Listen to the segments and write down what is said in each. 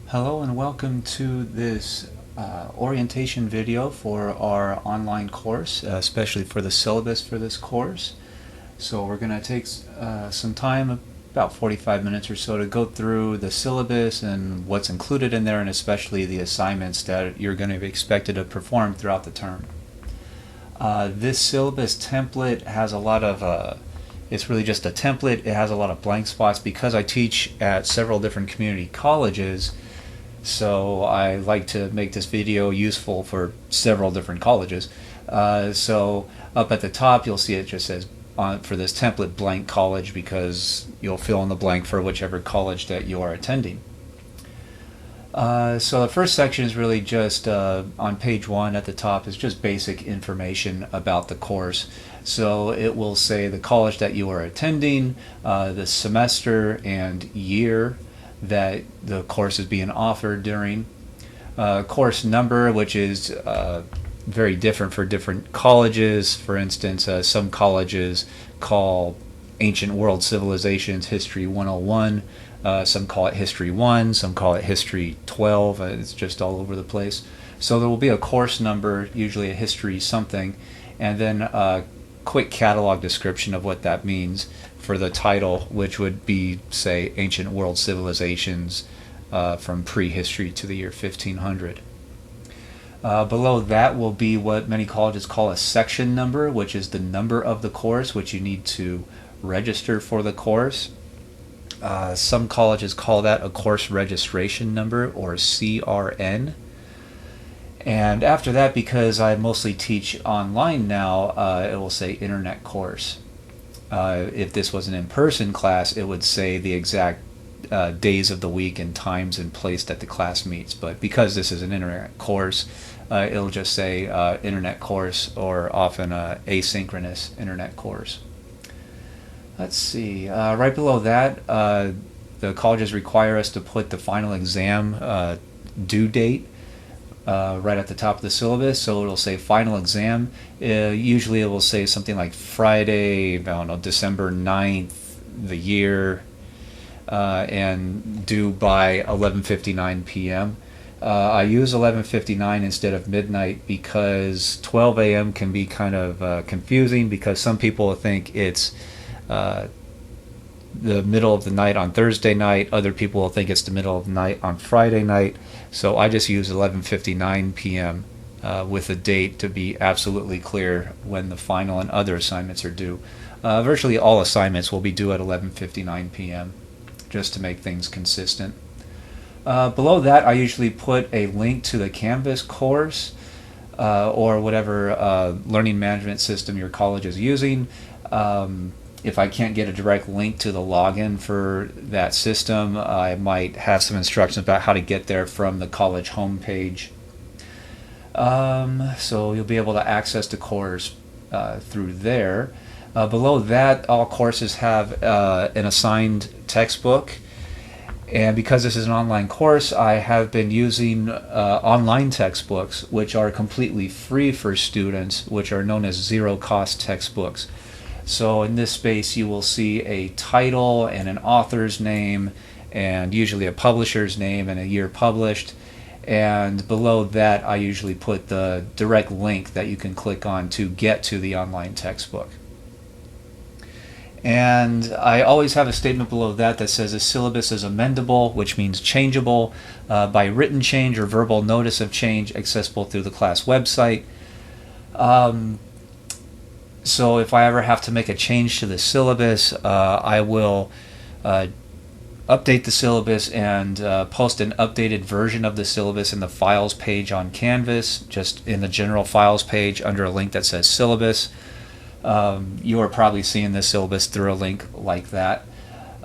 Hello and welcome to this orientation video for our online course, especially for the syllabus for this course. So we're going to take some time, about 45 minutes or so, to go through the syllabus and what's included in there, and especially the assignments that you're going to be expected to perform throughout the term. This syllabus template has a lot of it's really just a template. It has a lot of blank spots because I teach at several different community colleges. So I like to make this video useful for several different colleges. So up at the top you'll see it just says for this template blank college, because you'll fill in the blank for whichever college that you are attending. So the first section is really just on page 1 at the top is just basic information about the course. So it will say the college that you are attending, the semester and year that the course is being offered during, course number, which is very different for different colleges. For instance, some colleges call Ancient World Civilizations History 101, some call it History 1, some call it History 12, it's just all over the place. So there will be a course number, usually a history something, and then a quick catalog description of what that means for the title, which would be, say, Ancient World Civilizations from prehistory to the year 1500. Below that will be what many colleges call a section number, which is the number of the course, which you need to register for the course. Some colleges call that a course registration number, or CRN. And after that, because I mostly teach online now, it will say internet course. If this was an in-person class, it would say the exact days of the week and times and place that the class meets. But because this is an internet course, it'll just say internet course, or often asynchronous internet course. Let's see. Right below that, the colleges require us to put the final exam due date right at the top of the syllabus. So it'll say final exam. Usually it will say something like Friday, I don't know, December 9th, the year, and due by 11:59 p.m. I use 11:59 instead of midnight because 12 a.m. can be kind of confusing, because some people think it's the middle of the night on Thursday night. Other people will think it's the middle of the night on Friday night. So I just use 11:59 p.m. With a date to be absolutely clear when the final and other assignments are due. Virtually all assignments will be due at 11:59 p.m. just to make things consistent. Below that, I usually put a link to the Canvas course or whatever learning management system your college is using. If I can't get a direct link to the login for that system, I might have some instructions about how to get there from the college homepage. So you'll be able to access the course through there. Below that, all courses have an assigned textbook. And because this is an online course, I have been using online textbooks, which are completely free for students, which are known as zero-cost textbooks. So in this space you will see a title and an author's name, and usually a publisher's name and a year published. And below that I usually put the direct link that you can click on to get to the online textbook. And I always have a statement below that that says the syllabus is amendable, which means changeable by written change or verbal notice of change, accessible through the class website. So if I ever have to make a change to the syllabus, I will update the syllabus and post an updated version of the syllabus in the files page on Canvas, just in the general files page under a link that says syllabus. You are probably seeing this syllabus through a link like that.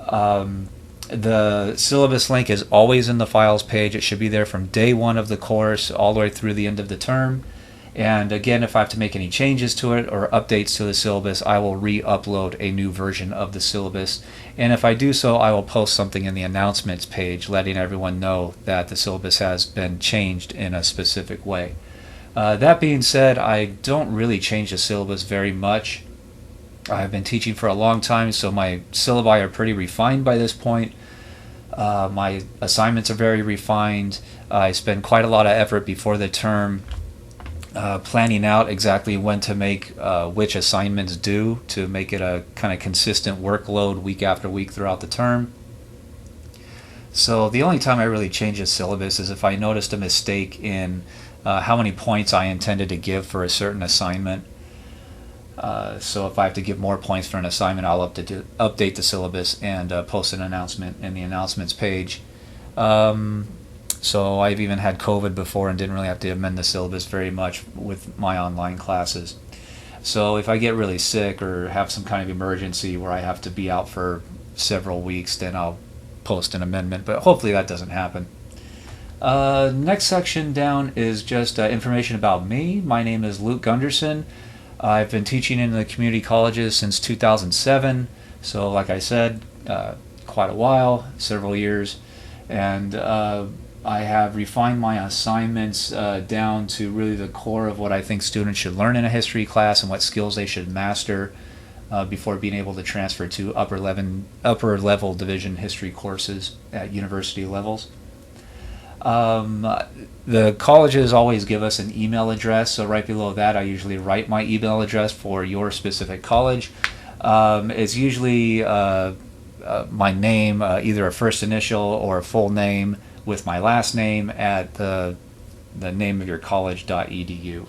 The syllabus link is always in the files page. It should be there from day 1 of the course all the way through the end of the term. And again, if I have to make any changes to it or updates to the syllabus, I will re-upload a new version of the syllabus. And if I do so, I will post something in the announcements page letting everyone know that the syllabus has been changed in a specific way. That being said, I don't really change the syllabus very much. I've been teaching for a long time, so my syllabi are pretty refined by this point. My assignments are very refined. I spend quite a lot of effort before the term planning out exactly when to make which assignments due to make it a kind of consistent workload week after week throughout the term. So the only time I really change a syllabus is if I noticed a mistake in how many points I intended to give for a certain assignment. So if I have to give more points for an assignment, I'll update the syllabus and post an announcement in the announcements page. So I've even had COVID before and didn't really have to amend the syllabus very much with my online classes. So if I get really sick or have some kind of emergency where I have to be out for several weeks, then I'll post an amendment, but hopefully that doesn't happen. Next section down is just information about me. My name is Luke Gunderson. I've been teaching in the community colleges since 2007, so like I said, quite a while, several years, and I have refined my assignments down to really the core of what I think students should learn in a history class and what skills they should master before being able to transfer to upper level division history courses at university levels. The colleges always give us an email address, so right below that I usually write my email address for your specific college. It's usually my name, either a first initial or a full name with my last name at the name of your college.edu.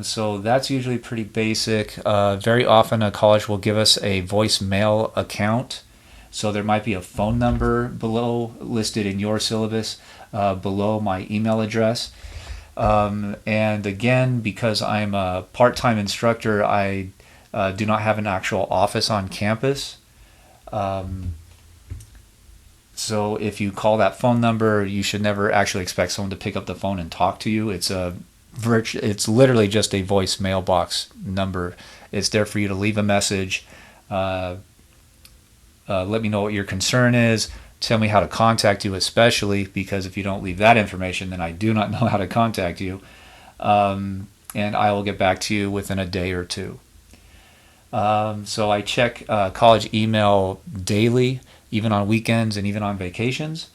So that's usually pretty basic. Very often a college will give us a voicemail account. So there might be a phone number below listed in your syllabus below my email address. And again, because I'm a part-time instructor, I do not have an actual office on campus. So if you call that phone number, you should never actually expect someone to pick up the phone and talk to you. It's literally just a voicemail box number. It's there for you to leave a message. Let me know what your concern is. Tell me how to contact you, especially because if you don't leave that information, then I do not know how to contact you. And I will get back to you within a day or two. So I check college email daily, even on weekends and even on vacations.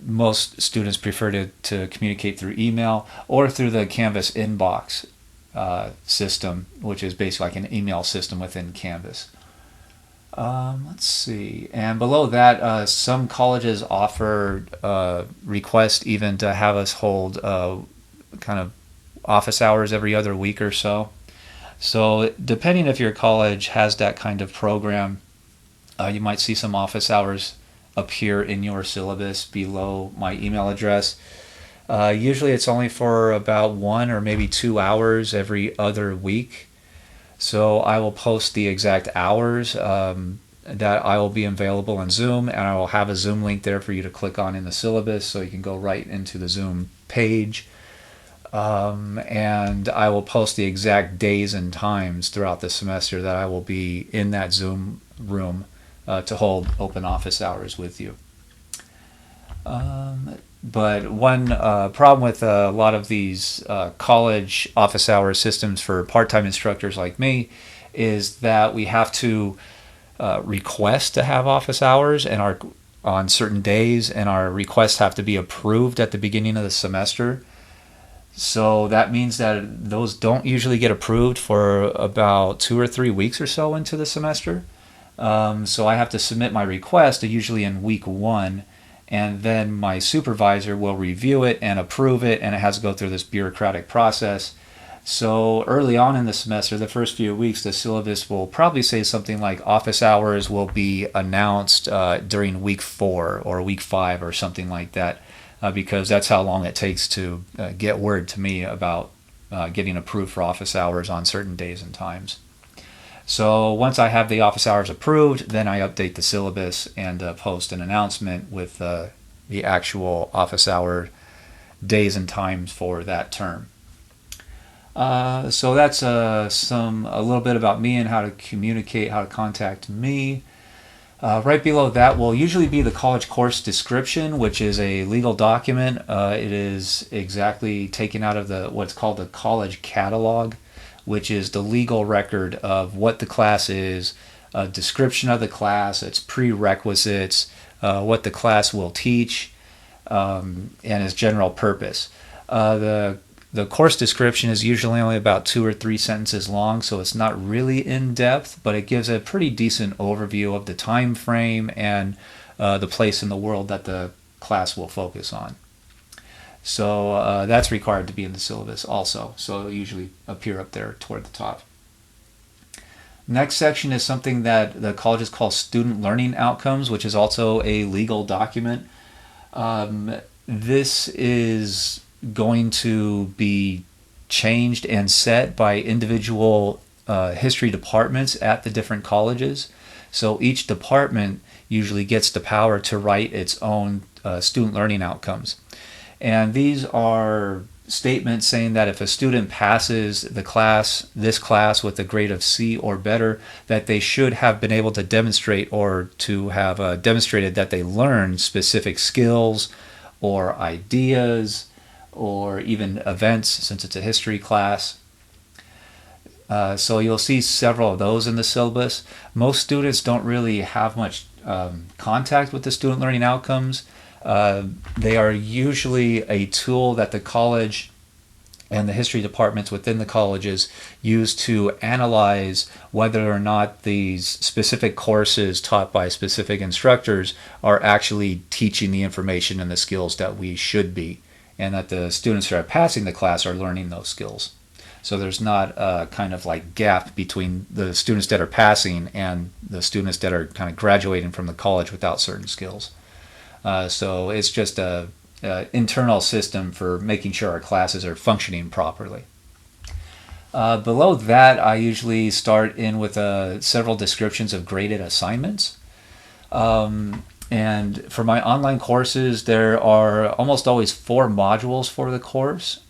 Most students prefer to communicate through email or through the Canvas inbox system, which is basically like an email system within Canvas. Let's see. And below that, some colleges offer request even to have us hold kind of office hours every other week or so. So depending if your college has that kind of program, you might see some office hours appear in your syllabus below my email address. Usually it's only for about 1 or maybe 2 hours every other week. So I will post the exact hours that I will be available in Zoom, and I will have a Zoom link there for you to click on in the syllabus so you can go right into the Zoom page. And I will post the exact days and times throughout the semester that I will be in that Zoom room to hold open office hours with you. But one problem with a lot of these college office hour systems for part-time instructors like me is that we have to request to have office hours and on certain days, and our requests have to be approved at the beginning of the semester. So that means that those don't usually get approved for about 2 or 3 weeks or so into the semester. So I have to submit my request usually in week 1, and then my supervisor will review it and approve it, and it has to go through this bureaucratic process. So early on in the semester, the first few weeks, the syllabus will probably say something like office hours will be announced during week 4 or week 5 or something like that, because that's how long it takes to get word to me about getting approved for office hours on certain days and times. So once I have the office hours approved, then I update the syllabus and post an announcement with the actual office hour days and times for that term. So that's a little bit about me and how to communicate, how to contact me. Right below that will usually be the college course description, which is a legal document. It is exactly taken out of what's called the college catalog, which is the legal record of what the class is, a description of the class, its prerequisites, what the class will teach, and its general purpose. The course description is usually only about 2 or 3 sentences long, so it's not really in depth, but it gives a pretty decent overview of the time frame and the place in the world that the class will focus on. So that's required to be in the syllabus also, so it'll usually appear up there toward the top. Next section is something that the colleges call student learning outcomes, which is also a legal document. This is going to be changed and set by individual history departments at the different colleges. So each department usually gets the power to write its own student learning outcomes. And these are statements saying that if a student passes this class with a grade of C or better, that they should have been able to demonstrate or to have demonstrated that they learned specific skills or ideas or even events, since it's a history class. So you'll see several of those in the syllabus. Most students don't really have much contact with the student learning outcomes. They are usually a tool that the college and the history departments within the colleges use to analyze whether or not these specific courses taught by specific instructors are actually teaching the information and the skills that we should be, and that the students who are passing the class are learning those skills. So there's not a kind of like gap between the students that are passing and the students that are kind of graduating from the college without certain skills. So it's just a internal system for making sure our classes are functioning properly. Below that, I usually start in with several descriptions of graded assignments. And for my online courses, there are almost always 4 modules for the course.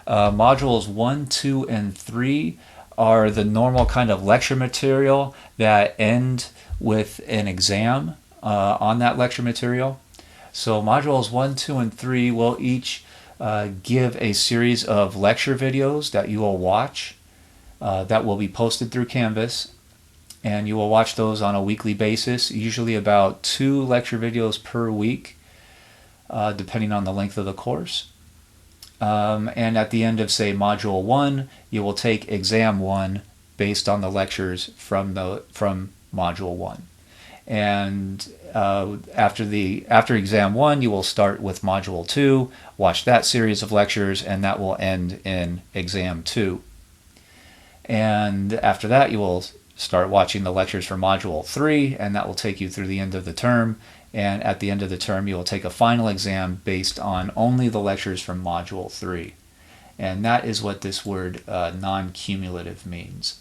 Modules 1, 2, and 3 are the normal kind of lecture material that end with an exam on that lecture material. So modules 1, 2, and 3 will each give a series of lecture videos that you will watch that will be posted through Canvas. And you will watch those on a weekly basis, usually about 2 lecture videos per week, depending on the length of the course. And at the end of, say, Module 1, you will take Exam 1 based on the lectures from Module 1. And after Exam 1, you will start with Module 2, watch that series of lectures, and that will end in Exam 2. And after that, you will start watching the lectures for Module 3, and that will take you through the end of the term. And at the end of the term, you will take a final exam based on only the lectures from Module 3. And that is what this word non-cumulative means.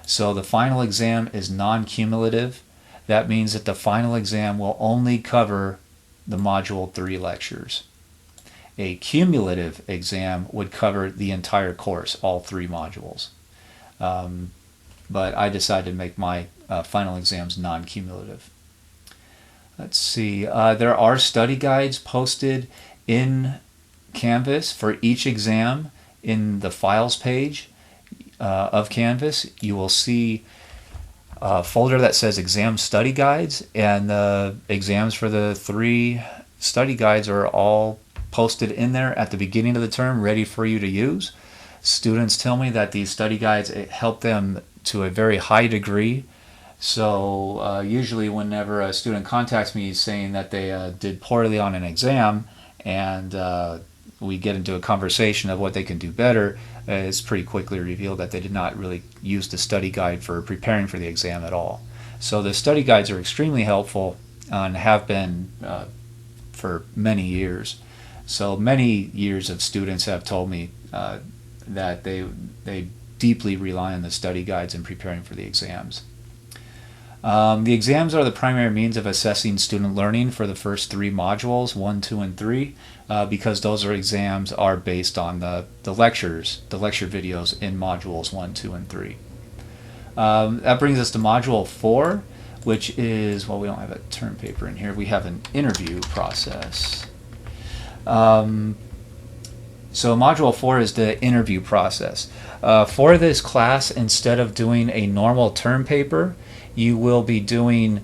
So the final exam is non-cumulative. That means that the final exam will only cover the Module 3 lectures. A cumulative exam would cover the entire course, all 3 modules. But I decided to make my final exams non-cumulative. Let's see, there are study guides posted in Canvas for each exam in the Files page of Canvas. You will see a folder that says Exam Study Guides, and the exams for the 3 study guides are all posted in there at the beginning of the term, ready for you to use. Students tell me that these study guides help them to a very high degree. So usually whenever a student contacts me saying that they did poorly on an exam, and we get into a conversation of what they can do better, it's pretty quickly revealed that they did not really use the study guide for preparing for the exam at all. So the study guides are extremely helpful and have been for many years. So many years of students have told me that they deeply rely on the study guides in preparing for the exams. The exams are the primary means of assessing student learning for the first 3 modules, 1, 2, and 3, because those exams are based on the lecture videos in modules 1, 2, and 3. That brings us to Module 4, which is, well, we don't have a term paper in here. We have an interview process. So Module 4 is the interview process. For this class, instead of doing a normal term paper, you will be doing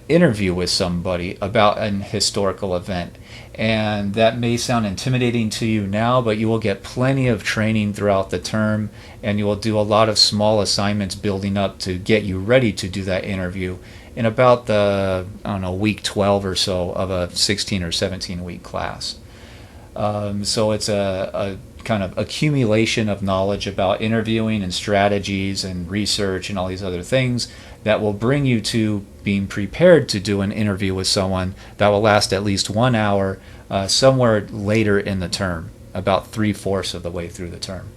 interview with somebody about an historical event. And that may sound intimidating to you now, but you will get plenty of training throughout the term, and you will do a lot of small assignments building up to get you ready to do that interview in about the, I don't know, week 12 or so of a 16 or 17 week class. So it's a kind of accumulation of knowledge about interviewing and strategies and research and all these other things that will bring you to being prepared to do an interview with someone that will last at least 1 hour somewhere later in the term, about 3/4 of the way through the term.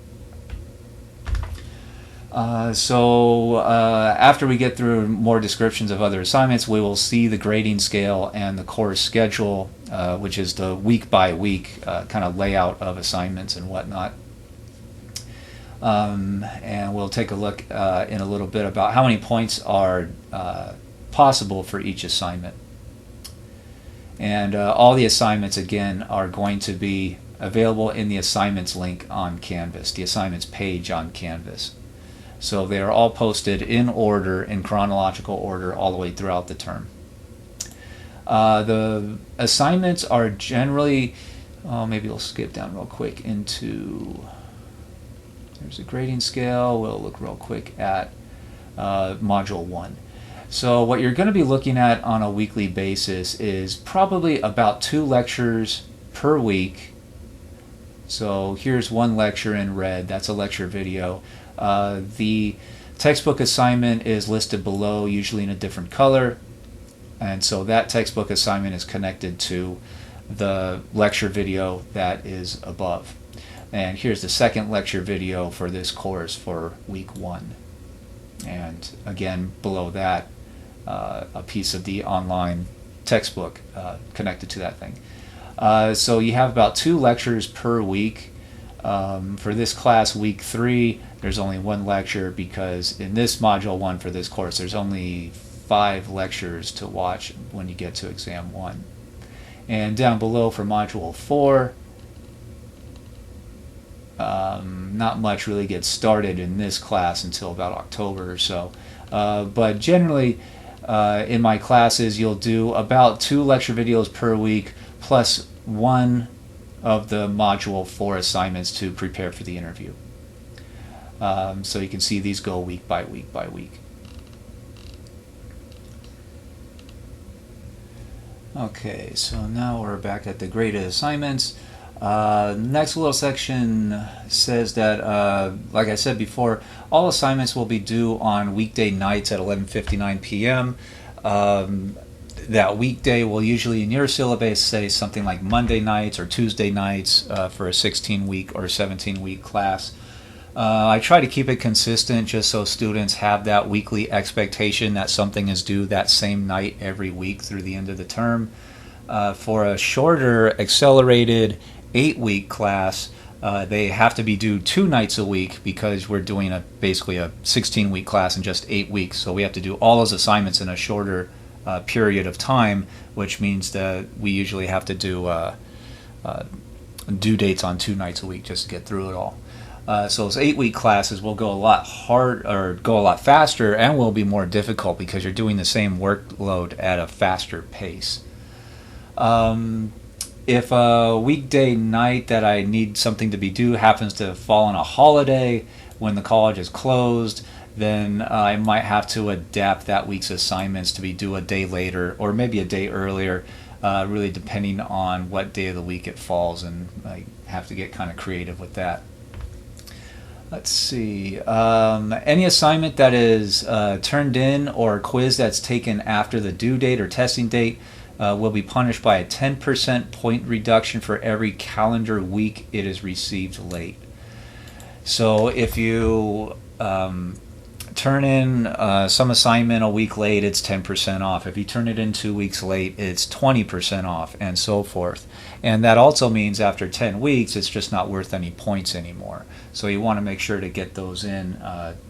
After we get through more descriptions of other assignments, we will see the grading scale and the course schedule, which is the week by week kind of layout of assignments and whatnot. And we'll take a look in a little bit about how many points are possible for each assignment. And all the assignments, again, are going to be available in the assignments link on Canvas, the assignments page on Canvas. So they are all posted in order, in chronological order, all the way throughout the term. The assignments are generally, maybe we'll skip down real quick into, there's a grading scale. We'll look real quick at Module 1. So what you're going to be looking at on a weekly basis is probably about 2 lectures per week. So here's one lecture in red. That's a lecture video. The textbook assignment is listed below, usually in a different color, and so that textbook assignment is connected to the lecture video that is above. And here's the second lecture video for this course for week 1. And again, below that, a piece of the online textbook connected to that thing. So you have about 2 lectures per week. For this class, week 3, there's only 1 lecture because in this module 1 for this course, there's only 5 lectures to watch when you get to exam 1. And down below for module 4, not much really gets started in this class until about October or so. But generally, in my classes, you'll do about 2 lecture videos per week plus 1 of the module 4 assignments to prepare for the interview. So you can see these go week by week by week. Okay, so now we're back at the graded assignments. Next little section says that, like I said before, all assignments will be due on weekday nights at 11:59 p.m. That weekday will usually in your syllabus say something like Monday nights or Tuesday nights for a 16-week or 17-week class. I try to keep it consistent just so students have that weekly expectation that something is due that same night every week through the end of the term. For a shorter, accelerated 8-week class, they have to be due 2 nights a week because we're doing basically a 16-week class in just 8 weeks. So we have to do all those assignments in a shorter period of time, which means that we usually have to do due dates on 2 nights a week just to get through it all. So those 8-week classes will go a lot go a lot faster and will be more difficult because you're doing the same workload at a faster pace. If a weekday night that I need something to be due happens to fall on a holiday when the college is closed, then I might have to adapt that week's assignments to be due a day later or maybe a day earlier, really depending on what day of the week it falls, and I have to get kind of creative with that. Let's see. Any assignment that is turned in or quiz that's taken after the due date or testing date will be punished by a 10% point reduction for every calendar week it is received late. So if you turn in some assignment a week late, it's 10% off. If you turn it in 2 weeks late, it's 20% off, and so forth. And that also means after 10 weeks, it's just not worth any points anymore. So you want to make sure to get those in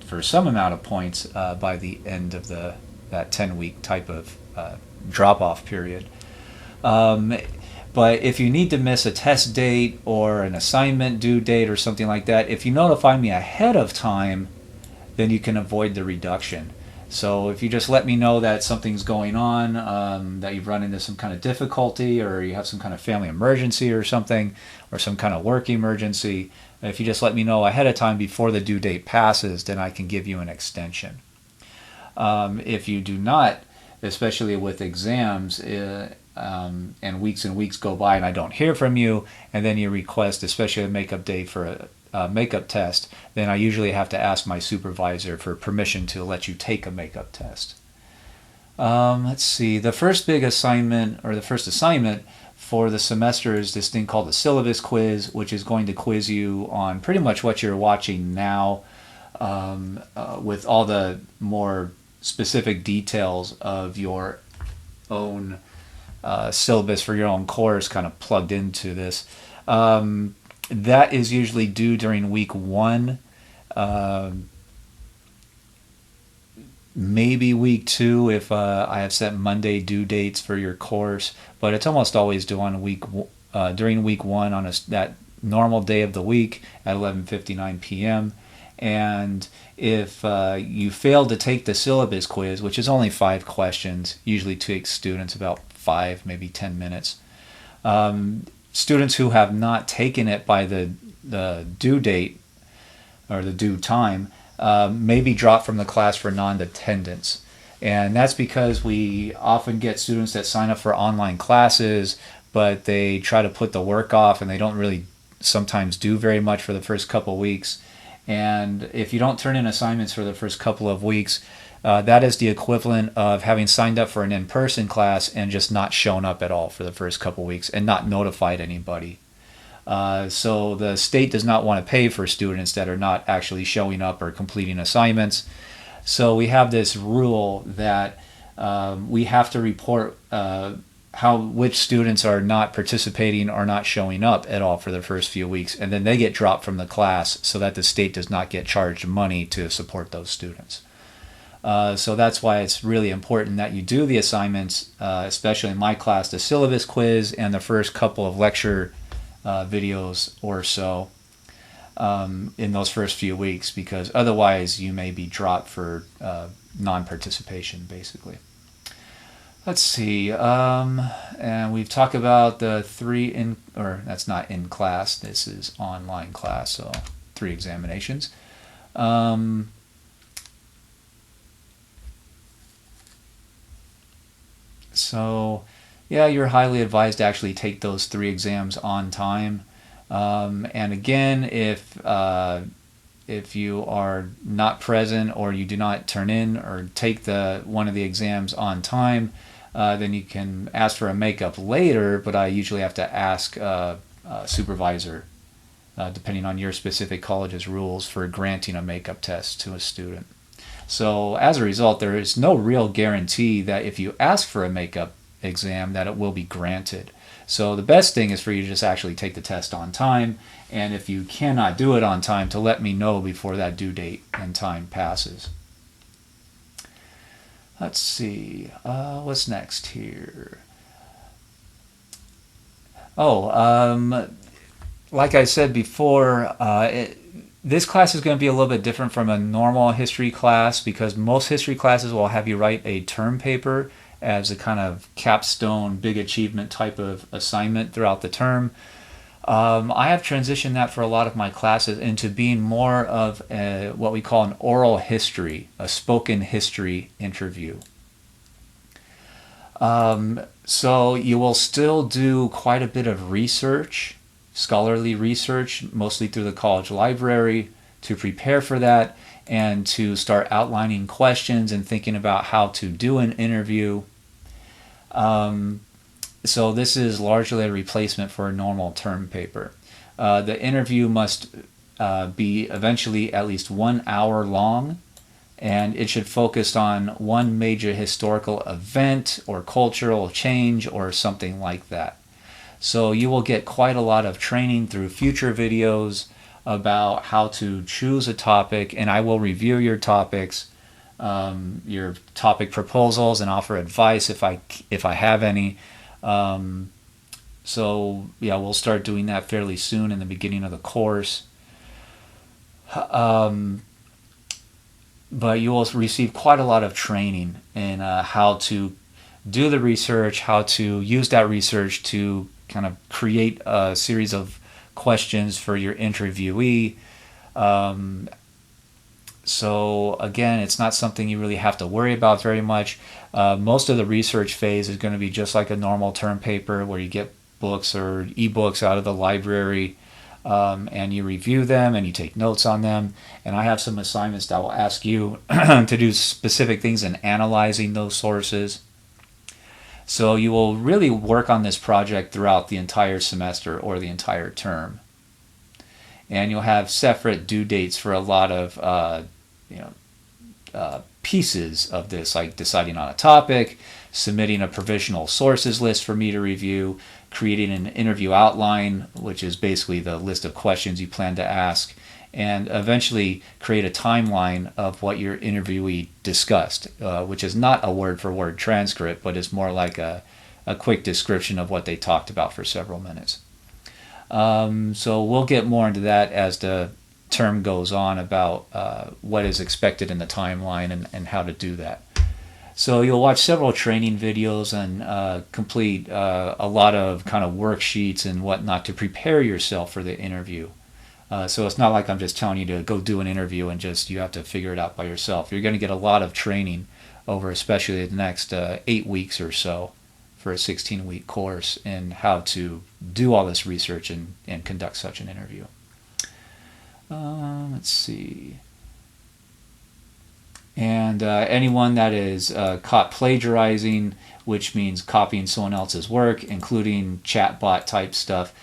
for some amount of points by the end of that 10-week type of drop-off period. But if you need to miss a test date or an assignment due date or something like that, if you notify me ahead of time, then you can avoid the reduction. So if you just let me know that something's going on, that you've run into some kind of difficulty, or you have some kind of family emergency or something, or some kind of work emergency, if you just let me know ahead of time before the due date passes, then I can give you an extension. If you do not, especially with exams, and weeks go by and I don't hear from you, and then you request, especially a makeup day for a makeup test, then I usually have to ask my supervisor for permission to let you take a makeup test. Let's see, the first big assignment, or the first assignment for the semester, is this thing called the syllabus quiz, which is going to quiz you on pretty much what you're watching now, with all the more specific details of your own syllabus for your own course kind of plugged into this. That is usually due during week 1, maybe week 2 if I have set Monday due dates for your course, but it's almost always due on during week 1 on that normal day of the week at 11:59 p.m. And if you fail to take the syllabus quiz, which is only 5 questions, usually takes students about 5, maybe 10 minutes. Students who have not taken it by the due date or the due time may be dropped from the class for non-attendance. And that's because we often get students that sign up for online classes, but they try to put the work off and they don't really sometimes do very much for the first couple weeks. And if you don't turn in assignments for the first couple of weeks, that is the equivalent of having signed up for an in-person class and just not shown up at all for the first couple weeks and not notified anybody. So the state does not want to pay for students that are not actually showing up or completing assignments. So we have this rule that we have to report which students are not participating or not showing up at all for the first few weeks, and then they get dropped from the class so that the state does not get charged money to support those students. So that's why it's really important that you do the assignments, especially in my class, the syllabus quiz and the first couple of lecture videos or so in those first few weeks, because otherwise you may be dropped for non-participation, basically. Let's see, and we've talked about the 3 that's not in class, this is online class, so 3 examinations. So yeah, you're highly advised to actually take those 3 exams on time. And again, if you are not present or you do not turn in or take one of the exams on time, then you can ask for a makeup later, but I usually have to ask a supervisor, depending on your specific college's rules for granting a makeup test to a student. So as a result, there is no real guarantee that if you ask for a makeup exam that it will be granted. So the best thing is for you to just actually take the test on time, and if you cannot do it on time, to let me know before that due date and time passes. Let's see, what's next here? Like I said before, this class is going to be a little bit different from a normal history class, because most history classes will have you write a term paper as a kind of capstone, big achievement type of assignment throughout the term. I have transitioned that for a lot of my classes into being more of what we call an oral history, a spoken history interview. So you will still do quite a bit of research, scholarly research, mostly through the college library, to prepare for that and to start outlining questions and thinking about how to do an interview. So this is largely a replacement for a normal term paper. The interview must be eventually at least 1 hour long, and it should focus on one major historical event or cultural change or something like that. So you will get quite a lot of training through future videos about how to choose a topic, and I will review your topics, your topic proposals, and offer advice if I have any. So yeah, we'll start doing that fairly soon in the beginning of the course. but you will receive quite a lot of training in how to do the research, how to use that research to kind of create a series of questions for your interviewee. So again, it's not something you really have to worry about very much. Most of the research phase is going to be just like a normal term paper where you get books or ebooks out of the library, and you review them and you take notes on them. And I have some assignments that will ask you to do specific things in analyzing those sources. So you will really work on this project throughout the entire semester or the entire term. And you'll have separate due dates for a lot of pieces of this, like deciding on a topic, submitting a provisional sources list for me to review, creating an interview outline, which is basically the list of questions you plan to ask, and eventually create a timeline of what your interviewee discussed, which is not a word-for-word transcript, but is more like a quick description of what they talked about for several minutes. So we'll get more into that as the term goes on about what is expected in the timeline and how to do that. So you'll watch several training videos and complete a lot of kind of worksheets and whatnot to prepare yourself for the interview. So it's not like I'm just telling you to go do an interview and just you have to figure it out by yourself. You're going to get a lot of training over especially the next 8 weeks or so for a 16-week course in how to do all this research and conduct such an interview. Let's see. And anyone that is caught plagiarizing, which means copying someone else's work, including chatbot type stuff,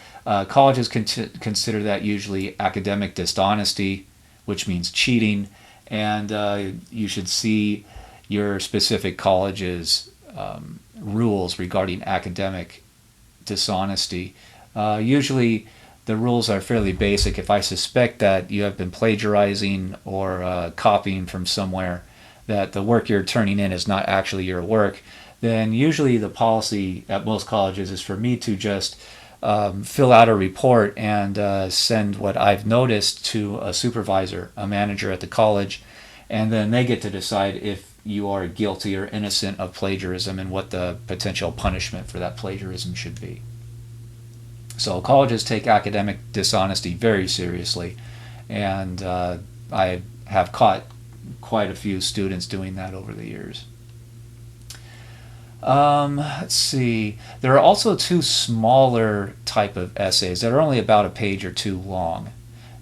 colleges consider that usually academic dishonesty, which means cheating, and you should see your specific college's rules regarding academic dishonesty. Usually the rules are fairly basic. If I suspect that you have been plagiarizing or copying from somewhere, that the work you're turning in is not actually your work, then usually the policy at most colleges is for me to just fill out a report and send what I've noticed to a supervisor, a manager at the college, and then they get to decide if you are guilty or innocent of plagiarism and what the potential punishment for that plagiarism should be. So colleges take academic dishonesty very seriously, and I have caught quite a few students doing that over the years. Let's see. There are also two smaller type of essays that are only about a page or two long,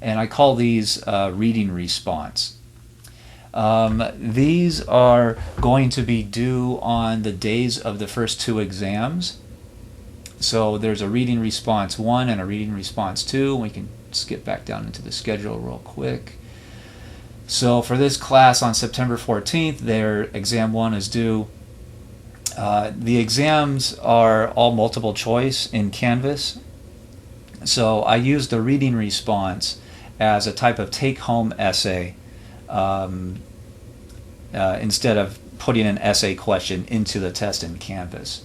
and I call these reading response. These are going to be due on the days of the first two exams. So there's a reading response 1 and a reading response 2. We can skip back down into the schedule real quick. So for this class on September 14th, their exam 1 is due. The exams are all multiple choice in Canvas. So I use the reading response as a type of take-home essay instead of putting an essay question into the test in Canvas.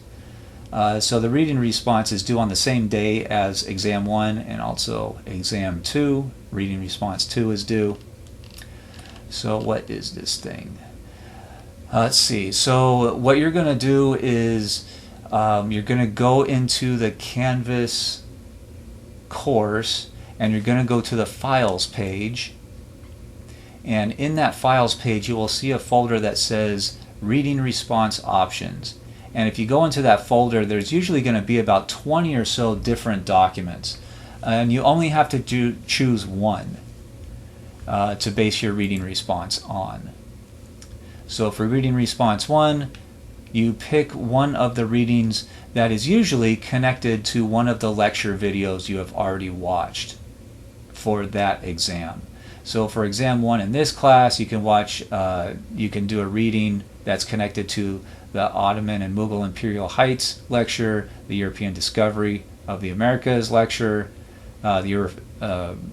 So the reading response is due on the same day as exam 1 and also exam 2. Reading response 2 is due. So what is this thing? Let's see. So what you're going to do is you're going to go into the Canvas course and you're going to go to the Files page. And in that Files page you will see a folder that says Reading Response Options. And if you go into that folder, there's usually going to be about 20 or so different documents. And you only have to choose one to base your reading response on. So for reading response 1, you pick one of the readings that is usually connected to one of the lecture videos you have already watched for that exam. So for exam 1 in this class, you can do a reading that's connected to the Ottoman and Mughal Imperial Heights lecture, the European Discovery of the Americas lecture, the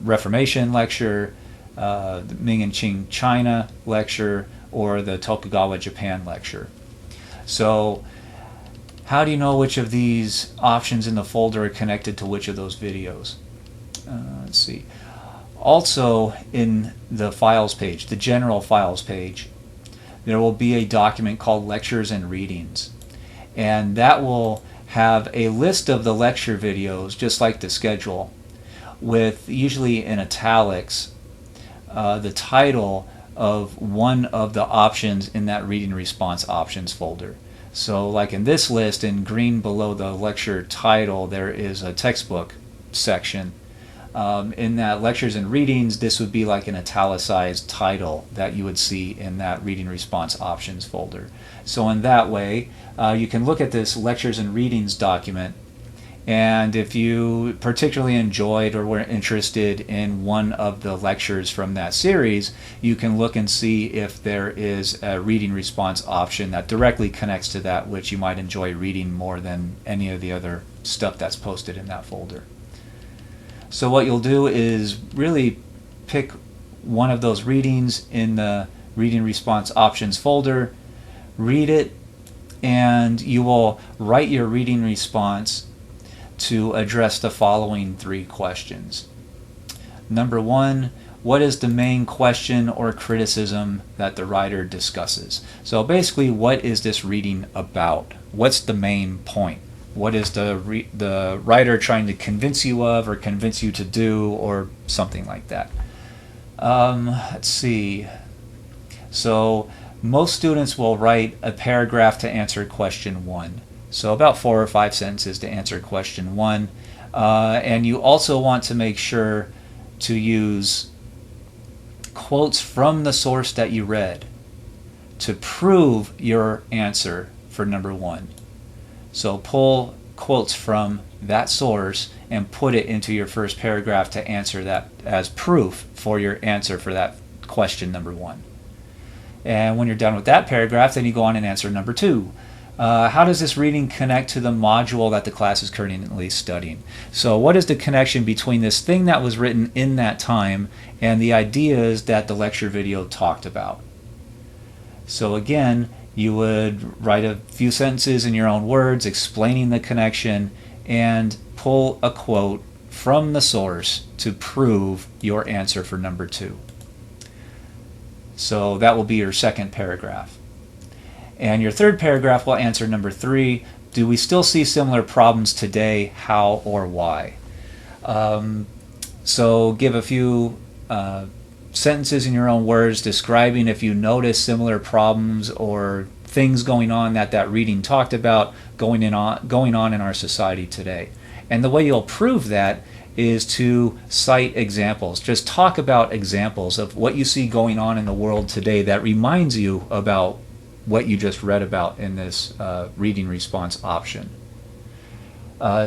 Reformation lecture, the Ming and Qing China lecture, or the Tokugawa Japan lecture. So how do you know which of these options in the folder are connected to which of those videos? Let's see. Also, in the files page, the general files page, there will be a document called Lectures and Readings. And that will have a list of the lecture videos, just like the schedule, with usually in italics the title of one of the options in that reading response options folder. So like in this list, in green below the lecture title, there is a textbook section. In that lectures and readings, this would be like an italicized title that you would see in that reading response options folder. So in that way, you can look at this lectures and readings document, and if you particularly enjoyed or were interested in one of the lectures from that series, you can look and see if there is a reading response option that directly connects to that which you might enjoy reading more than any of the other stuff that's posted in that folder. So what you'll do is really pick one of those readings in the reading response options folder, read it, and you will write your reading response to address the following 3 questions. Number 1, what is the main question or criticism that the writer discusses? So basically, what is this reading about? What's the main point? What is the writer trying to convince you of or convince you to do, or something like that? Let's see. So most students will write a paragraph to answer question 1. So about 4 or 5 sentences to answer question 1. And you also want to make sure to use quotes from the source that you read to prove your answer for number 1. So pull quotes from that source and put it into your first paragraph to answer that as proof for your answer for that question number 1. And when you're done with that paragraph, then you go on and answer number 2. How does this reading connect to the module that the class is currently studying? So what is the connection between this thing that was written in that time and the ideas that the lecture video talked about? So again, you would write a few sentences in your own words explaining the connection and pull a quote from the source to prove your answer for number 2. So that will be your second paragraph. And your third paragraph will answer number 3. Do we still see similar problems today? How or why? So give a few sentences in your own words describing if you notice similar problems or things going on that reading talked about going on in our society today. And the way you'll prove that is to cite examples. Just talk about examples of what you see going on in the world today that reminds you about what you just read about in this reading response option.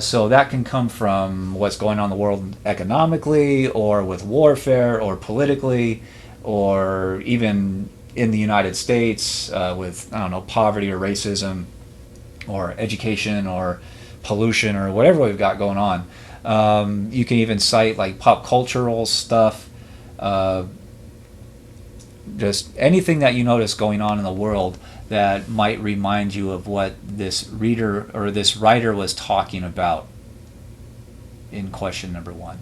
So that can come from what's going on in the world economically, or with warfare, or politically, or even in the United States with, I don't know, poverty or racism, or education, or pollution, or whatever we've got going on. You can even cite like pop cultural stuff, just anything that you notice going on in the world that might remind you of what this reader or this writer was talking about in question number 1.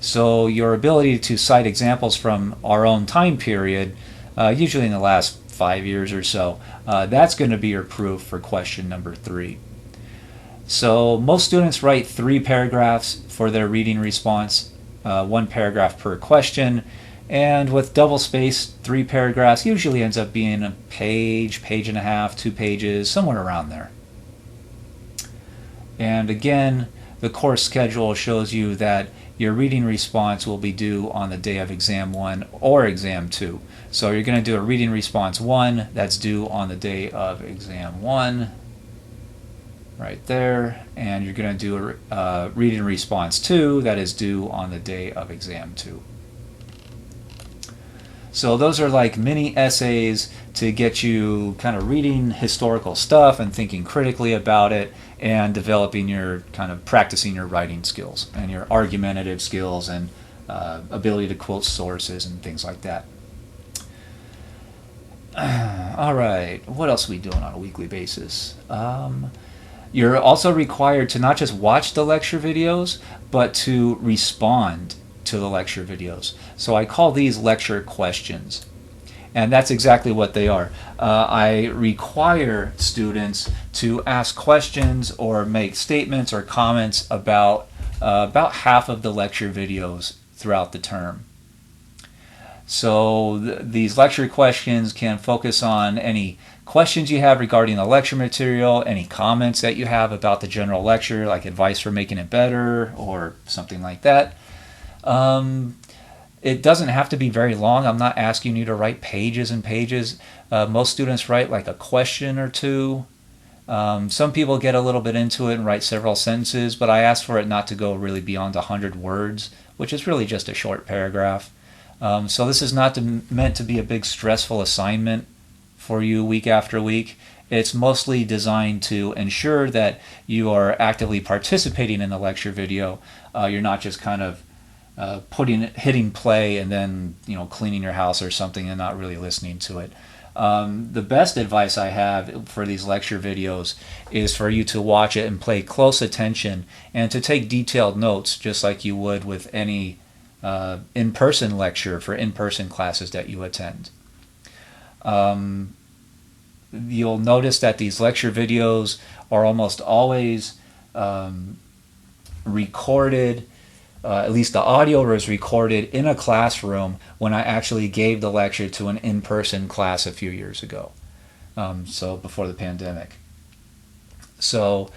So your ability to cite examples from our own time period, usually in the last 5 years or so, that's going to be your proof for question number 3. So most students write 3 paragraphs for their reading response, 1 paragraph per question. And with double-spaced 3 paragraphs, usually ends up being a page, page and a half, 2 pages, somewhere around there. And again, the course schedule shows you that your reading response will be due on the day of exam 1 or exam 2. So you're going to do a reading response 1 that's due on the day of exam 1, right there. And you're going to do a reading response 2 that is due on the day of exam 2. So those are like mini essays to get you kind of reading historical stuff and thinking critically about it and developing your kind of practicing your writing skills and your argumentative skills and ability to quote sources and things like that. All right, what else are we doing on a weekly basis? You're also required to not just watch the lecture videos, but to respond to the lecture videos. So I call these lecture questions. And that's exactly what they are. I require students to ask questions or make statements or comments about half of the lecture videos throughout the term. So these lecture questions can focus on any questions you have regarding the lecture material, any comments that you have about the general lecture, like advice for making it better or something like that. It doesn't have to be very long. I'm not asking you to write pages and pages. Most students write like a question or two. Some people get a little bit into it and write several sentences, but I ask for it not to go really beyond 100 words, which is really just a short paragraph. So this is not meant to be a big stressful assignment for you week after week. It's mostly designed to ensure that you are actively participating in the lecture video. You're not just kind of hitting play and then cleaning your house or something and not really listening to it. The best advice I have for these lecture videos is for you to watch it and pay close attention and to take detailed notes just like you would with any in-person lecture for in-person classes that you attend. You'll notice that these lecture videos are almost always recorded. At least the audio was recorded in a classroom when I actually gave the lecture to an in-person class a few years ago, so before the pandemic. So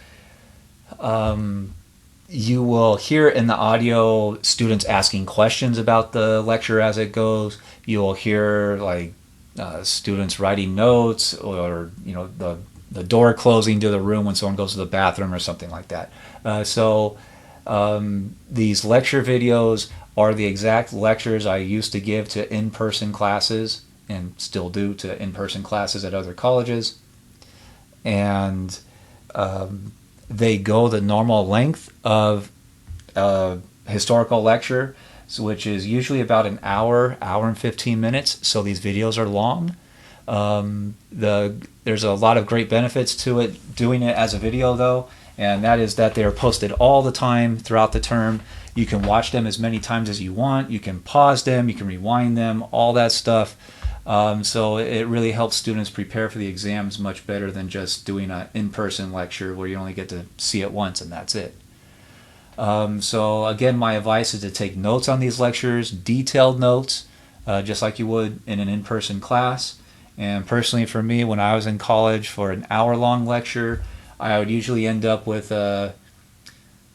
you will hear in the audio students asking questions about the lecture as it goes. You will hear like students writing notes, or the door closing to the room when someone goes to the bathroom or something like that. These lecture videos are the exact lectures I used to give to in-person classes and still do to in-person classes at other colleges. And they go the normal length of a historical lecture, which is usually about an hour and 15 minutes. So these videos are long. There's a lot of great benefits to it, doing it as a video though. And that is that they are posted all the time throughout the term. You can watch them as many times as you want. You can pause them, you can rewind them, all that stuff. So it really helps students prepare for the exams much better than just doing an in-person lecture where you only get to see it once and that's it. So again, my advice is to take notes on these lectures, detailed notes, just like you would in an in-person class. And personally for me, when I was in college for an hour-long lecture, I would usually end up with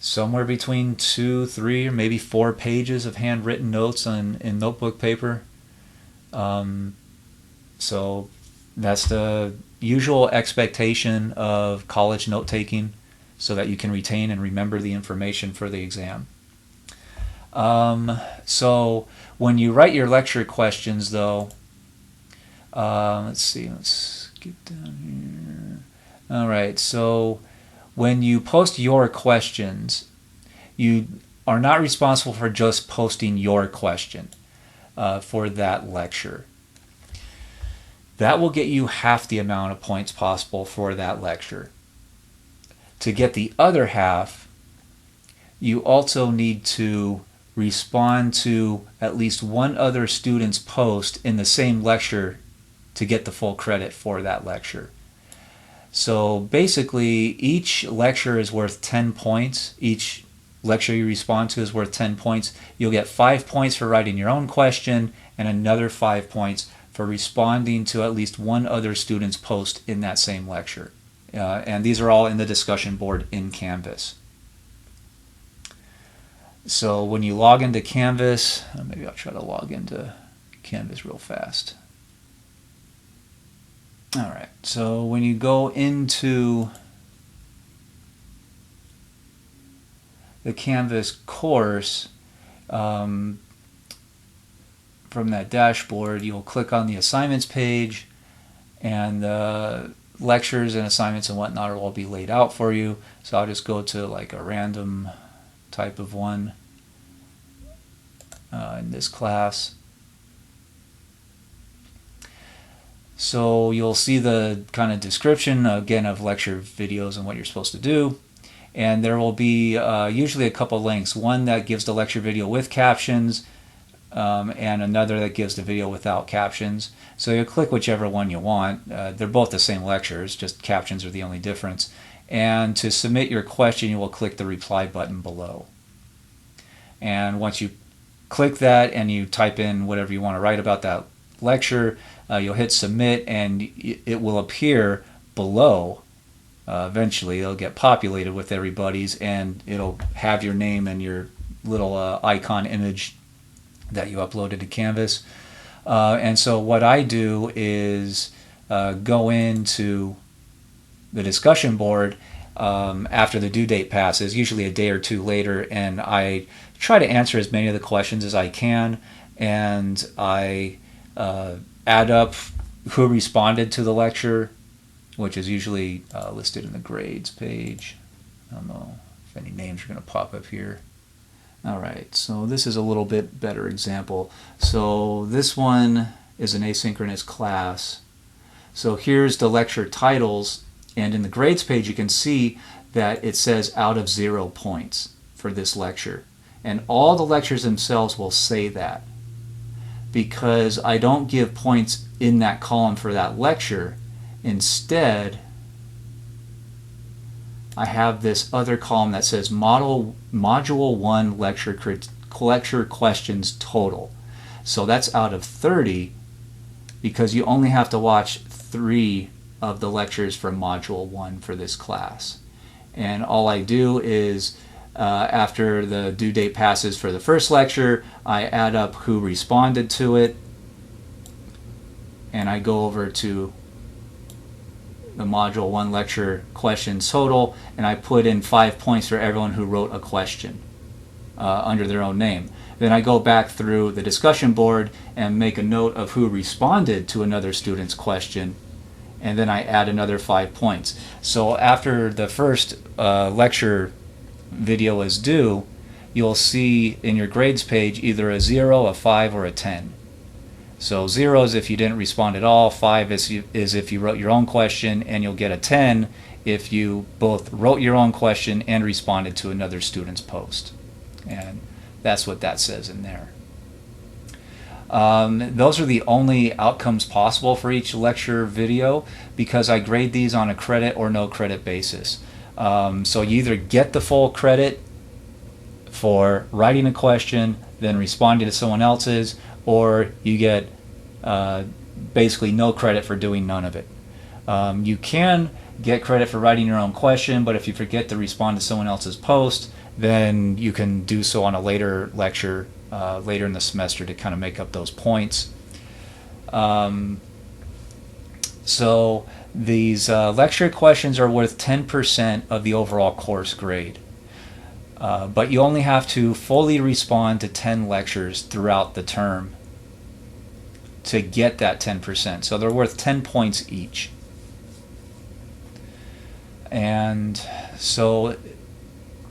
somewhere between 2, 3, or maybe 4 pages of handwritten notes in notebook paper. So that's the usual expectation of college note-taking, so that you can retain and remember the information for the exam. So when you write your lecture questions, though, let's get down here. All right, so when you post your questions, you are not responsible for just posting your question for that lecture. That will get you half the amount of points possible for that lecture. To get the other half, you also need to respond to at least one other student's post in the same lecture to get the full credit for that lecture. So basically, each lecture is worth 10 points. Each lecture you respond to is worth 10 points. You'll get 5 points for writing your own question and another 5 points for responding to at least one other student's post in that same lecture. And these are all in the discussion board in Canvas. So when you log into Canvas, maybe I'll try to log into Canvas real fast. All right, so when you go into the Canvas course, from that dashboard, you'll click on the assignments page, and the lectures and assignments and whatnot will all be laid out for you. So I'll just go to like a random type of one in this class. So you'll see the kind of description again of lecture videos and what you're supposed to do. And there will be usually a couple links. One that gives the lecture video with captions, and another that gives the video without captions. So you click whichever one you want. They're both the same lectures, just captions are the only difference. And to submit your question, you will click the reply button below. And once you click that and you type in whatever you want to write about that lecture, you'll hit submit, and it will appear below. Eventually it'll get populated with everybody's, and it'll have your name and your little icon image that you uploaded to Canvas. And so what I do is go into the discussion board after the due date passes, usually a day or two later, and I try to answer as many of the questions as I can, and I add up who responded to the lecture, which is usually listed in the grades page. I don't know if any names are going to pop up here. Alright, so this is a little bit better example. So this one is an asynchronous class. So here's the lecture titles, and in the grades page you can see that it says out of 0 points for this lecture. And all the lectures themselves will say that, because I don't give points in that column for that lecture. Instead, I have this other column that says Module 1 lecture questions total. So that's out of 30, because you only have to watch 3 of the lectures from Module 1 for this class. And all I do is, after the due date passes for the first lecture, I add up who responded to it, and I go over to the Module 1 lecture questions total, and I put in 5 points for everyone who wrote a question under their own name. Then I go back through the discussion board and make a note of who responded to another student's question, and then I add another 5 points. So after the first lecture video is due, you'll see in your grades page either a 0, a 5, or a 10. So 0 is if you didn't respond at all, 5 is if you wrote your own question, and you'll get a 10 if you both wrote your own question and responded to another student's post. And that's what that says in there. Those are the only outcomes possible for each lecture video, because I grade these on a credit or no credit basis. So you either get the full credit for writing a question, then responding to someone else's, or you get basically no credit for doing none of it. You can get credit for writing your own question, but if you forget to respond to someone else's post, then you can do so on a later lecture, later in the semester, to kind of make up those points. So these lecture questions are worth 10% of the overall course grade. But you only have to fully respond to 10 lectures throughout the term to get that 10%. So they're worth 10 points each. And so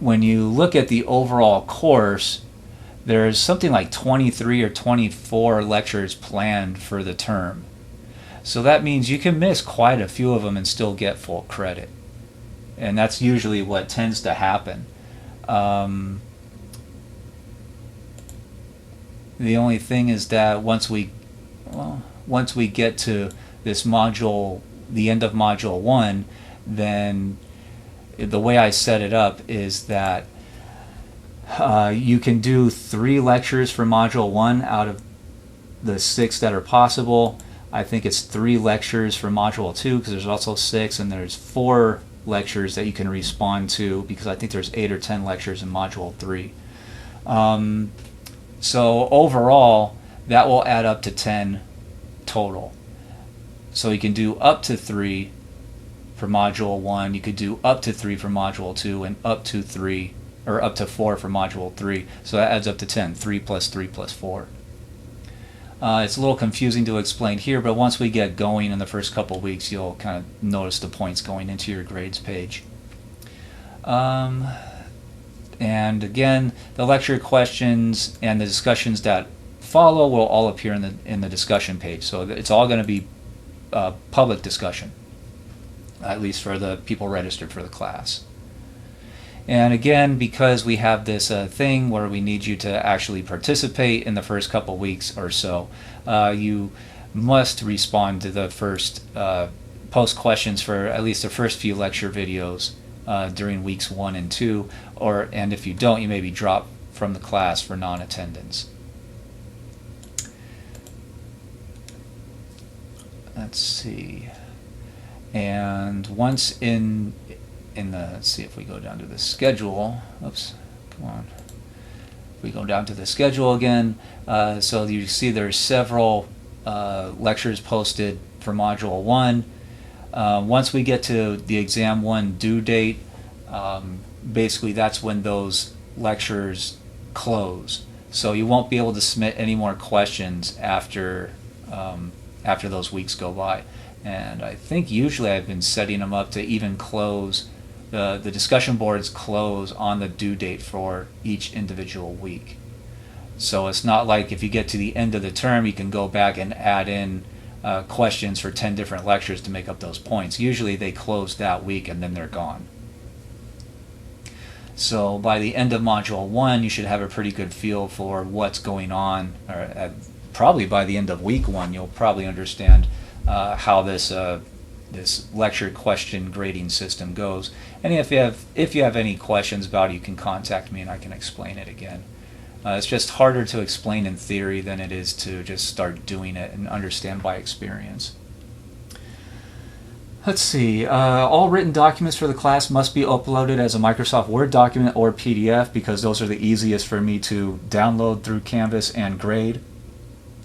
when you look at the overall course, there's something like 23 or 24 lectures planned for the term. So that means you can miss quite a few of them and still get full credit. And that's usually what tends to happen. The only thing is that once we get to this module, the end of Module 1, then the way I set it up is that you can do 3 lectures for Module 1 out of the 6 that are possible. I think it's 3 lectures for Module 2, because there's also 6, and there's 4 lectures that you can respond to, because I think there's 8 or 10 lectures in Module 3. So overall, that will add up to 10 total. So you can do up to 3 for Module 1, you could do up to 3 for Module 2, and up to 3, or up to 4 for Module 3. So that adds up to 10, 3 plus 3 plus 4. It's a little confusing to explain here, but once we get going in the first couple of weeks, you'll kind of notice the points going into your grades page. And again, the lecture questions and the discussions that follow will all appear in the discussion page. So it's all going to be public discussion, at least for the people registered for the class. And again, because we have this thing where we need you to actually participate in the first couple weeks or so, you must respond to the first post questions for at least the first few lecture videos during weeks 1 and 2, and if you don't, you may be dropped from the class for non-attendance. Let's see. And once in the, let's see if we go down to the schedule. Oops, come on. If we go down to the schedule again, so you see there's several lectures posted for Module 1. Once we get to the Exam 1 due date, basically that's when those lectures close. So you won't be able to submit any more questions after those weeks go by. And I think usually I've been setting them up to even close, the discussion boards close on the due date for each individual week. So it's not like if you get to the end of the term you can go back and add in questions for 10 different lectures to make up those points. Usually they close that week and then they're gone. So by the end of Module 1 you should have a pretty good feel for what's going on, or probably by the end of week 1 you'll probably understand how this lecture question grading system goes. And if you have any questions about it, you can contact me and I can explain it again. It's just harder to explain in theory than it is to just start doing it and understand by experience. Let's see. All written documents for the class must be uploaded as a Microsoft Word document or PDF, because those are the easiest for me to download through Canvas and grade.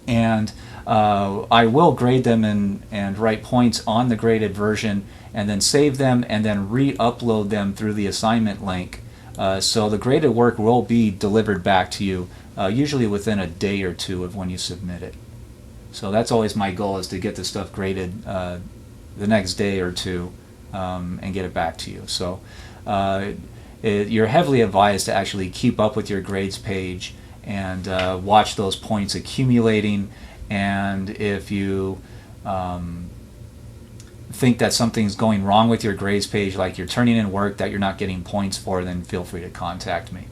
And I will grade them and write points on the graded version and then save them and then re-upload them through the assignment link. So the graded work will be delivered back to you usually within a day or two of when you submit it. So that's always my goal, is to get the stuff graded the next day or two and get it back to you. So you're heavily advised to actually keep up with your grades page and watch those points accumulating. And if you think that something's going wrong with your grades page, like you're turning in work that you're not getting points for, then feel free to contact me.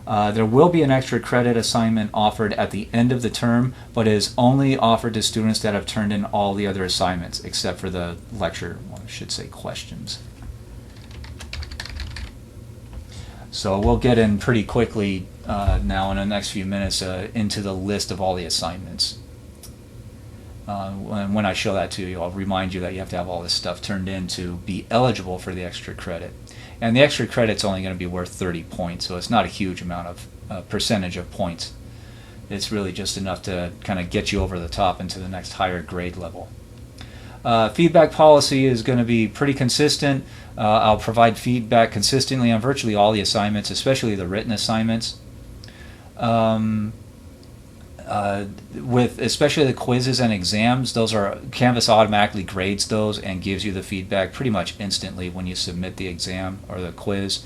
There will be an extra credit assignment offered at the end of the term, but it is only offered to students that have turned in all the other assignments except for the lecture, well, I should say questions. So we'll get in pretty quickly now in the next few minutes into the list of all the assignments. When I show that to you, I'll remind you that you have to have all this stuff turned in to be eligible for the extra credit. And the extra credit's only going to be worth 30 points, so it's not a huge amount of percentage of points. It's really just enough to kind of get you over the top into the next higher grade level. Feedback policy is going to be pretty consistent. I'll provide feedback consistently on virtually all the assignments, especially the written assignments. With especially the quizzes and exams, those are Canvas automatically grades those and gives you the feedback pretty much instantly when you submit the exam or the quiz.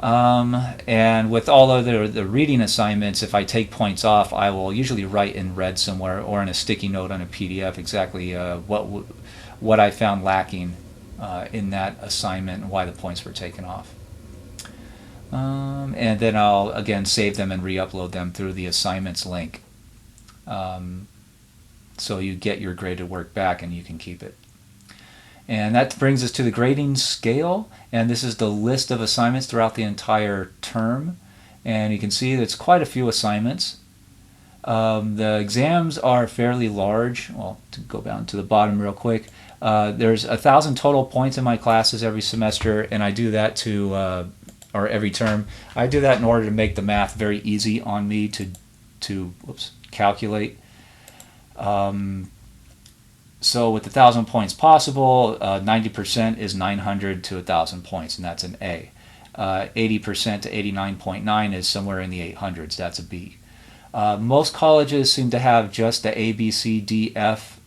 And with all of the reading assignments, if I take points off, I will usually write in red somewhere or in a sticky note on a PDF exactly what I found lacking in that assignment and why the points were taken off. And then I'll again save them and re-upload them through the assignments link. So you get your graded work back and you can keep it. And that brings us to the grading scale, and this is the list of assignments throughout the entire term. And you can see it's quite a few assignments. The exams are fairly large. Well, to go down to the bottom real quick, there's 1,000 total points in my classes every semester, and I do that or every term. I do that in order to make the math very easy on me to calculate. So with 1,000 points possible, 90% is 900 to 1,000 points, and that's an A. 80% to 89.9 is somewhere in the 800s, that's a B. Most colleges seem to have just the A, B, C, D, F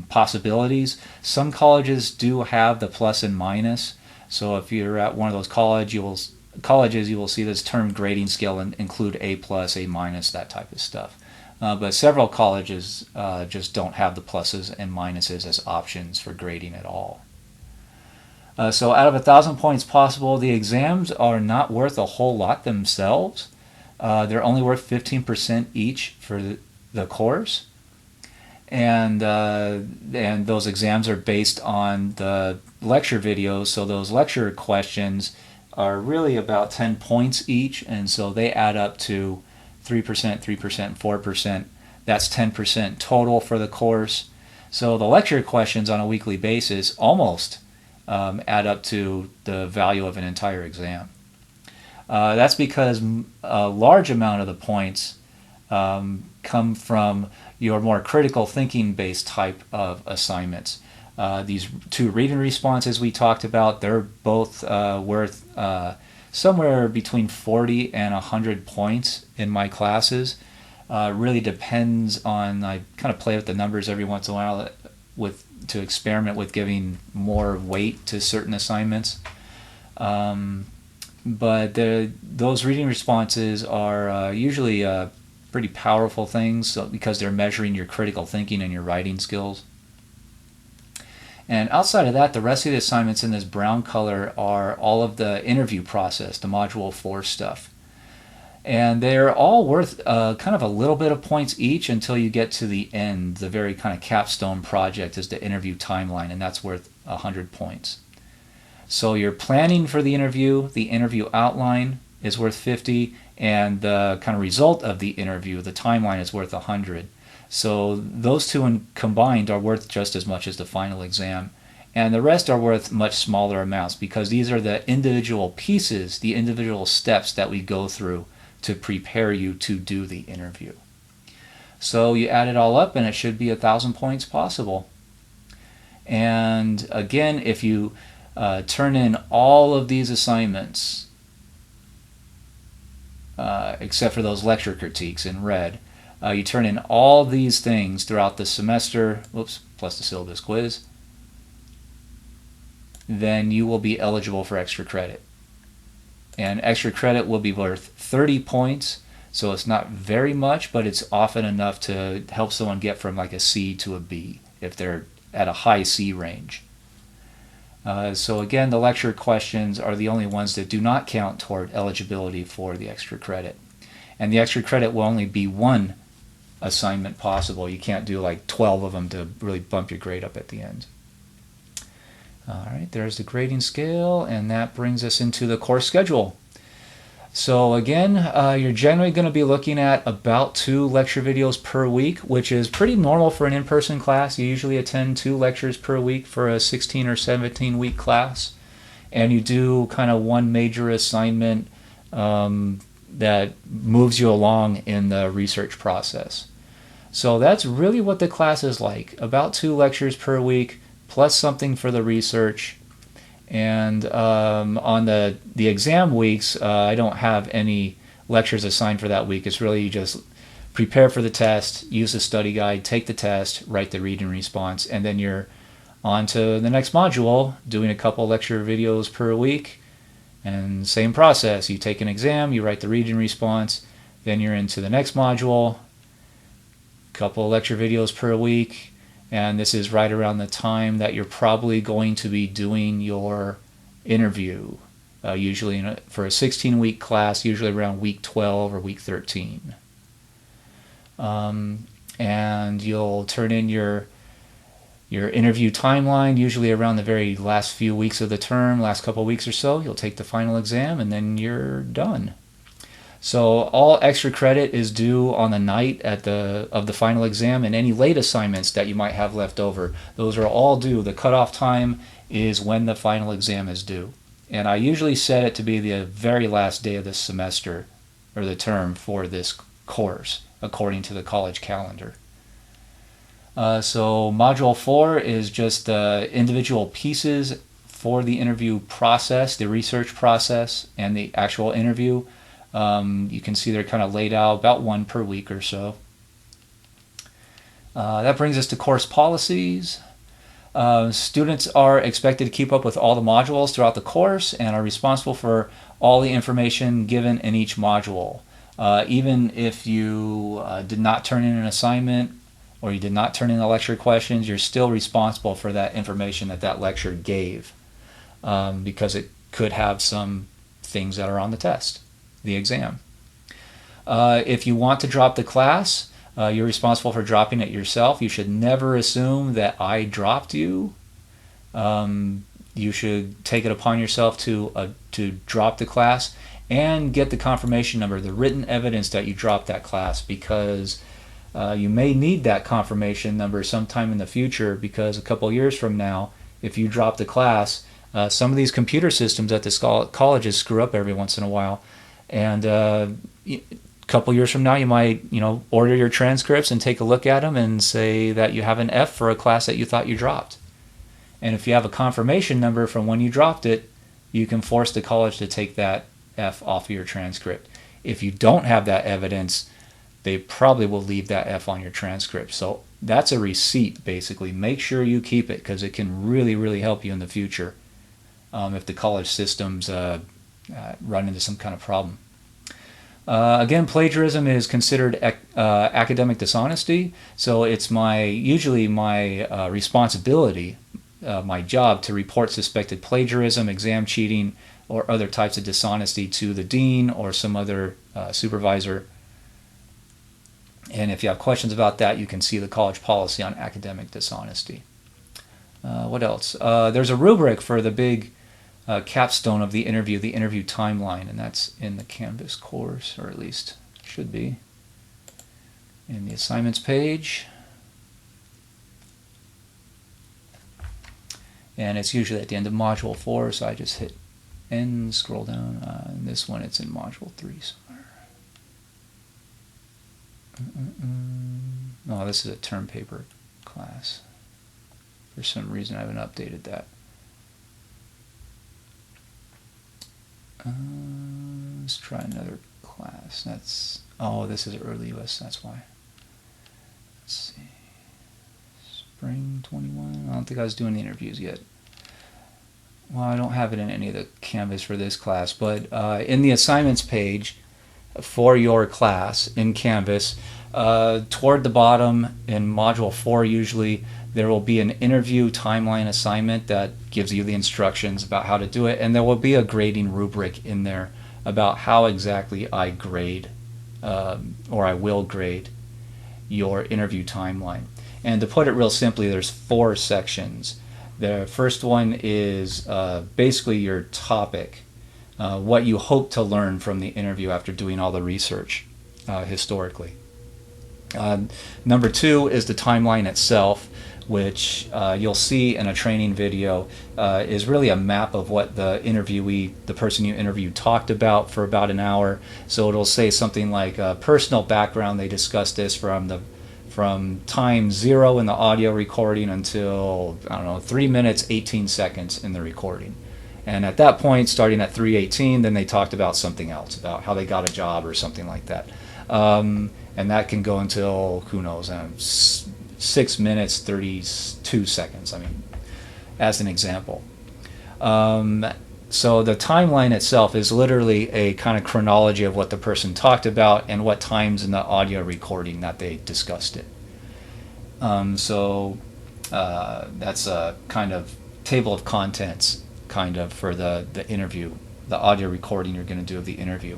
possibilities. Some colleges do have the plus and minus. So if you're at one of those colleges, you will see this term grading scale and include A plus, A minus, that type of stuff. But several colleges just don't have the pluses and minuses as options for grading at all. So out of 1,000 points possible, the exams are not worth a whole lot themselves. They're only worth 15% each for the course. And those exams are based on the lecture videos, so those lecture questions are really about 10 points each, and so they add up to 3%, 3%, 4%. That's 10% total for the course. So the lecture questions on a weekly basis almost add up to the value of an entire exam. That's because a large amount of the points come from your more critical thinking based type of assignments. These two reading responses we talked about, they're both worth somewhere between 40 and 100 points in my classes. Really depends on, I kind of play with the numbers every once in a while to experiment with giving more weight to certain assignments. But those reading responses are usually pretty powerful things because they're measuring your critical thinking and your writing skills. And outside of that, the rest of the assignments in this brown color are all of the interview process, the Module 4 stuff. And they're all worth kind of a little bit of points each until you get to the end. The very kind of capstone project is the interview timeline, and that's worth 100 points. So you're planning for the interview outline is worth 50, and the kind of result of the interview, the timeline, is worth 100. So those two combined are worth just as much as the final exam. And the rest are worth much smaller amounts because these are the individual pieces, the individual steps that we go through to prepare you to do the interview. So you add it all up and it should be 1,000 points possible. And again, if you turn in all of these assignments, except for those lecture critiques in red, you turn in all these things throughout the semester, plus the syllabus quiz, then you will be eligible for extra credit. And extra credit will be worth 30 points, so it's not very much, but it's often enough to help someone get from like a C to a B if they're at a high C range. So again, the lecture questions are the only ones that do not count toward eligibility for the extra credit. And the extra credit will only be one assignment possible. You can't do like 12 of them to really bump your grade up at the end. All right, there's the grading scale, and that brings us into the course schedule. So again, you're generally going to be looking at about 2 lecture videos per week, which is pretty normal for an in-person class. You usually attend 2 lectures per week for a 16 or 17 week class, and you do kind of one major assignment that moves you along in the research process. So that's really what the class is like, about 2 lectures per week, plus something for the research. And on the exam weeks, I don't have any lectures assigned for that week. It's really you just prepare for the test, use the study guide, take the test, write the reading response, and then you're on to the next module, doing a couple lecture videos per week. And same process, you take an exam, you write the reading response, then you're into the next module, couple lecture videos per week. And this is right around the time that you're probably going to be doing your interview, usually for a 16-week class, usually around week 12 or week 13. And you'll turn in your interview timeline, usually around the very last few weeks of the term, last couple of weeks or so. You'll take the final exam, and then you're done. So all extra credit is due on the night of the final exam, and any late assignments that you might have left over, those are all due. The cutoff time is when the final exam is due. And I usually set it to be the very last day of the semester or the term for this course, according to the college calendar. So Module 4 is just the individual pieces for the interview process, the research process, and the actual interview. You can see they're kind of laid out about 1 per week or so. That brings us to course policies. Students are expected to keep up with all the modules throughout the course and are responsible for all the information given in each module. Even if you did not turn in an assignment or you did not turn in the lecture questions, you're still responsible for that information that lecture gave. because it could have some things that are on the test, the exam. If you want to drop the class, you're responsible for dropping it yourself. You should never assume that I dropped you. You should take it upon yourself to drop the class and get the confirmation number, the written evidence that you dropped that class, because you may need that confirmation number sometime in the future, because a couple years from now, if you drop the class, some of these computer systems at the colleges screw up every once in a while, and a couple years from now you might order your transcripts and take a look at them and say that you have an F for a class that you thought you dropped. And if you have a confirmation number from when you dropped it, you can force the college to take that F off of your transcript. If you don't have that evidence, they probably will leave that F on your transcript. So that's a receipt, basically. Make sure you keep it, because it can really, really help you in the future if the college systems run into some kind of problem. Again, plagiarism is considered academic dishonesty, so it's usually my responsibility, my job, to report suspected plagiarism, exam cheating, or other types of dishonesty to the dean or some other supervisor. And if you have questions about that, you can see the college policy on academic dishonesty. What else? There's a rubric for the big capstone of the interview timeline, and that's in the Canvas course, or at least should be in the assignments page. And it's usually at the end of Module 4, so I just hit N, scroll down. In this one, it's in Module 3 somewhere. Oh, this is a term paper class. For some reason, I haven't updated that. Let's try another class. This is early US, that's why. Let's see. Spring 21. I don't think I was doing the interviews yet. Well, I don't have it in any of the Canvas for this class, but in the assignments page for your class in Canvas, toward the bottom in Module 4 usually, there will be an interview timeline assignment that gives you the instructions about how to do it, and there will be a grading rubric in there about how exactly I grade, or I will grade, your interview timeline. And to put it real simply, there's 4 sections. The first one is basically your topic, what you hope to learn from the interview after doing all the research historically. Number 2 is the timeline itself, which you'll see in a training video is really a map of what the person you interviewed talked about for about an hour. So it'll say something like personal background. They discussed this from time 0 in the audio recording until, 3 minutes 18 seconds in the recording. And at that point, starting at 3:18, then they talked about something else, about how they got a job or something like that. And that can go until, who knows, 6 minutes 32 seconds, as an example. So the timeline itself is literally a kind of chronology of what the person talked about and what times in the audio recording that they discussed it. So that's a kind of table of contents for the interview, the audio recording you're going to do of the interview.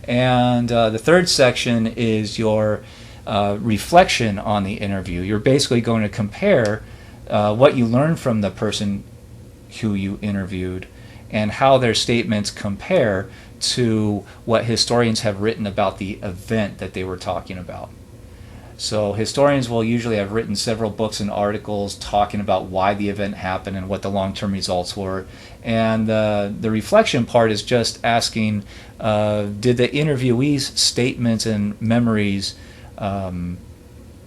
And the third section is your reflection on the interview. You're basically going to compare what you learned from the person who you interviewed and how their statements compare to what historians have written about the event that they were talking about. So historians will usually have written several books and articles talking about why the event happened and what the long-term results were. And the reflection part is just asking, did the interviewee's statements and memories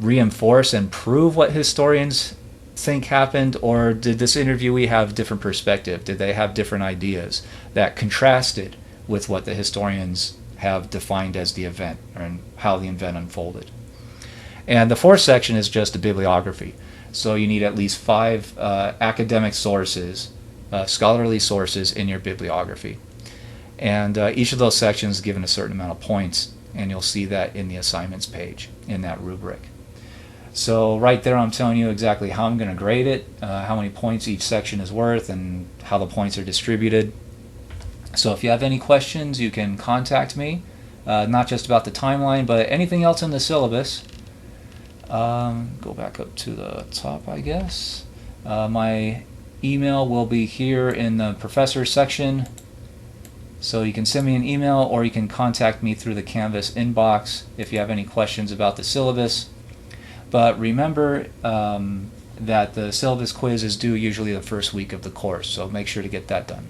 reinforce and prove what historians think happened, or did this interviewee have different perspective? Did they have different ideas that contrasted with what the historians have defined as the event and how the event unfolded? And the fourth section is just a bibliography. So you need at least 5 academic sources, scholarly sources in your bibliography. And each of those sections is given a certain amount of points, and you'll see that in the assignments page in that rubric. So right there I'm telling you exactly how I'm going to grade it, how many points each section is worth, and how the points are distributed. So if you have any questions, you can contact me, not just about the timeline, but anything else in the syllabus. Go back up to the top, I guess. My email will be here in the professor section. So you can send me an email, or you can contact me through the Canvas inbox if you have any questions about the syllabus. But remember that the syllabus quiz is due usually the first week of the course, so make sure to get that done.